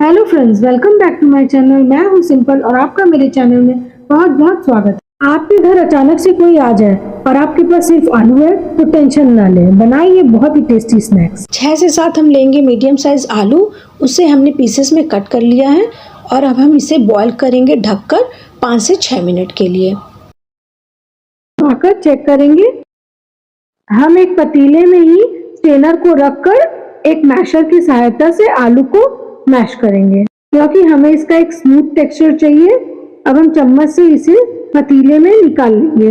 Hello friends, welcome back to my channel. मैं हूं simple और आपका मेरे चैनल में बहुत बहुत स्वागत है। आपके घर अचानक से कोई आ जाए और आपके पास सिर्फ आलू है तो टेंशन ना लें, बनाइए बहुत ही टेस्टी स्नैक्स। 6 से 7 हम लेंगे मीडियम साइज आलू। उसे हमने पीसेस में कट कर लिया है और अब हम इसे बॉईल करेंगे ढककर 5 से 6 मिनट के लिए। आकर चेक करेंगे। हम एक पतीले में ही स्ट्रेनर को रखकर एक मैशर की सहायता से आलू को मैश करेंगे, क्योंकि हमें इसका एक स्मूथ टेक्सचर चाहिए। अब हम चम्मच से इसे पतीले में निकाल लेंगे।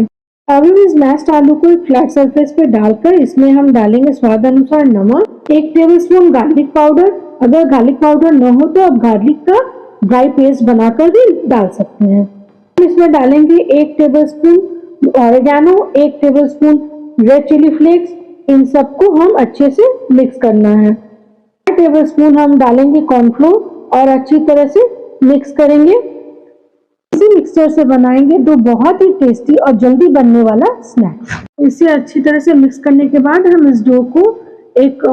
अब हम इस मैश्ड आलू को एक फ्लैट सरफेस पे डालकर इसमें हम डालेंगे स्वाद अनुसार नमक, 1 टेबलस्पून गार्लिक पाउडर। अगर गार्लिक पाउडर न हो तो आप गार्लिक का ड्राई पेस्ट बनाकर भी डाल सकते हैं। हम इसमें डालेंगे 1 tablespoon oregano, 1 tablespoon red chilli flakes. इन सबको हम अच्छे से मिक्स करना है। 1 टेबलस्पून हम डालेंगे कॉर्नफ्लोर और अच्छी तरह से मिक्स करेंगे। इसी मिक्सचर से बनाएंगे दो बहुत ही टेस्टी और जल्दी बनने वाला स्नैक। इसे अच्छी तरह से मिक्स करने के बाद हम इस डो को एक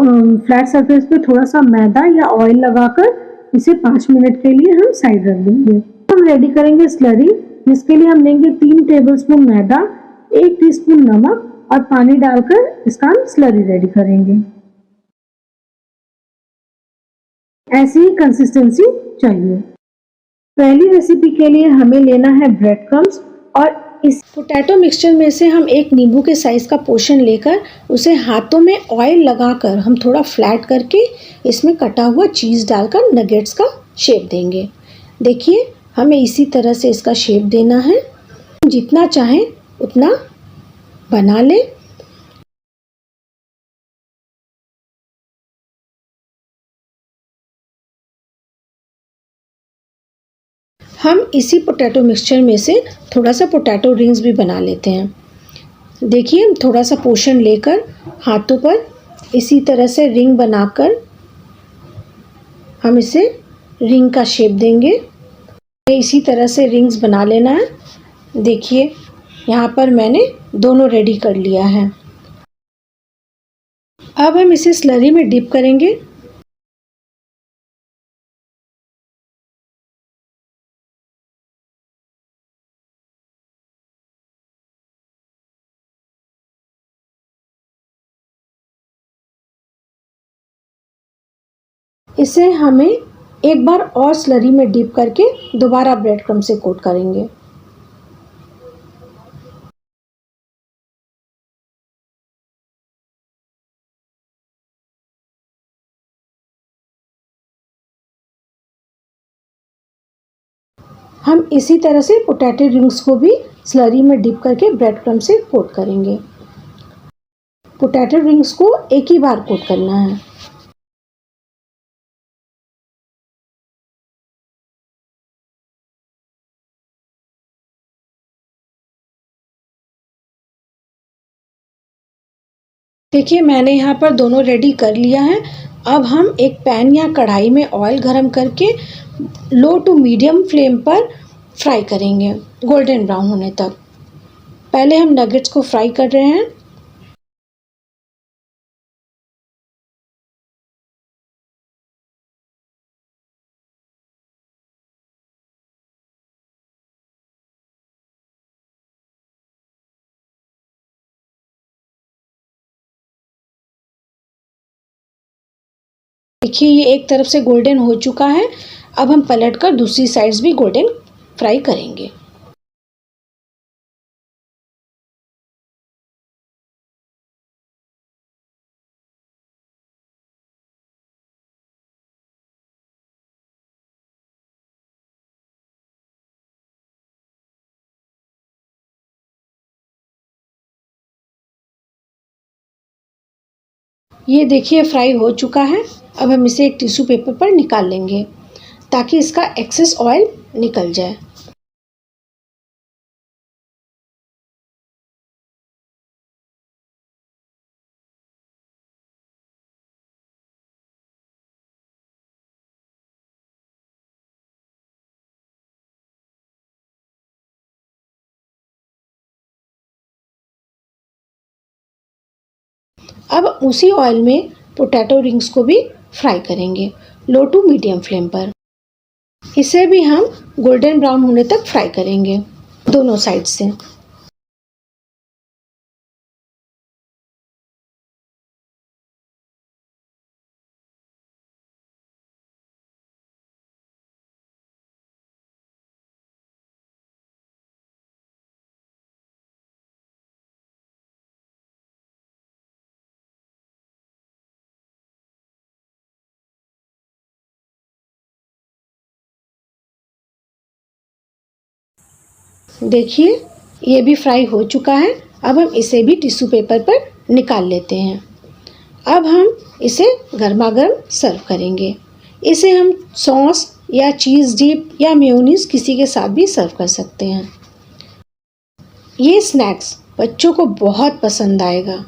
फ्लैट सरफेस पे थोड़ा सा मैदा या ऑयल लगाकर इसे 5 मिनट के लिए हम साइड रख देंगे। हम रेडी करेंगे स्लरी, जिसके लिए हम लेंगे 3 टेबलस्पून मैदा, 1 टीस्पून नमक और पानी डालकर इसका हम स्लरी रेडी करेंगे। ऐसी ही कंसिस्टेंसी चाहिए। पहली रेसिपी के लिए हमें लेना है ब्रेड क्रम्स और इस पोटैटो मिक्सचर में से हम एक नींबू के साइज का पोर्शन लेकर उसे हाथों में ऑयल लगाकर हम थोड़ा फ्लैट करके इसमें कटा हुआ चीज़ डालकर नगेट्स का शेप देंगे। देखिए, हमें इसी तरह से इसका शेप देना है। जितना चाहें उतना बना लें। हम इसी पोटैटो मिक्सचर में से थोड़ा सा पोटैटो रिंग्स भी बना लेते हैं। देखिए, थोड़ा सा पोर्शन लेकर हाथों पर इसी तरह से रिंग बनाकर हम इसे रिंग का शेप देंगे। इसी तरह से रिंग्स बना लेना है। देखिए, यहाँ पर मैंने दोनों रेडी कर लिया है। अब हम इसे स्लरी में डिप करेंगे। इसे हमें एक बार और स्लरी में डिप करके दोबारा ब्रेड क्रम्ब से कोट करेंगे। हम इसी तरह से पोटैटो रिंग्स को भी स्लरी में डिप करके ब्रेड क्रम्ब से कोट करेंगे। पोटैटो रिंग्स को एक ही बार कोट करना है। देखिए, मैंने यहाँ पर दोनों रेडी कर लिया है। अब हम एक पैन या कढ़ाई में ऑयल गरम करके लो टू मीडियम फ्लेम पर फ्राई करेंगे गोल्डन ब्राउन होने तक। पहले हम नगेट्स को फ्राई कर रहे हैं। देखिए, ये एक तरफ से गोल्डन हो चुका है। अब हम पलटकर दूसरी साइड्स भी गोल्डन फ्राई करेंगे। ये देखिए, फ्राई हो चुका है। अब हम इसे एक टिश्यू पेपर पर निकाल लेंगे ताकि इसका एक्सेस ऑयल निकल जाए। अब उसी ऑयल में पोटैटो रिंग्स को भी फ्राई करेंगे लो टू मीडियम फ्लेम पर। इसे भी हम गोल्डन ब्राउन होने तक फ्राई करेंगे दोनों साइड से। देखिए ये भी फ्राई हो चुका है। अब हम इसे भी टिश्यू पेपर पर निकाल लेते हैं। अब हम इसे गर्मा गर्म सर्व करेंगे। इसे हम सॉस या चीज़ डिप या मेयोनीज किसी के साथ भी सर्व कर सकते हैं। ये स्नैक्स बच्चों को बहुत पसंद आएगा।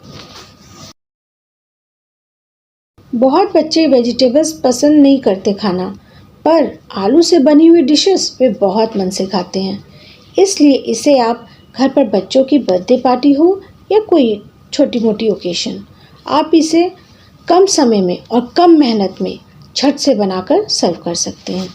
बहुत बच्चे वेजिटेबल्स पसंद नहीं करते खाना, पर आलू से बनी हुई डिशेस वे बहुत मन से खाते हैं। इसलिए इसे आप घर पर बच्चों की बर्थडे पार्टी हो या कोई छोटी मोटी ओकेशन, आप इसे कम समय में और कम मेहनत में झट से बनाकर सर्व कर सकते हैं।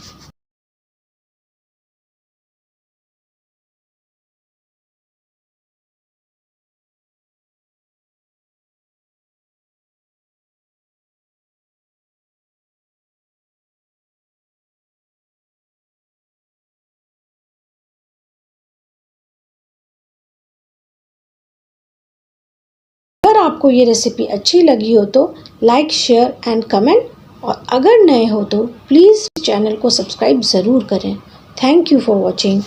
अगर आपको ये रेसिपी अच्छी लगी हो तो लाइक, शेयर एंड कमेंट, और अगर नए हो तो प्लीज़ चैनल को सब्सक्राइब ज़रूर करें। Thank you for watching.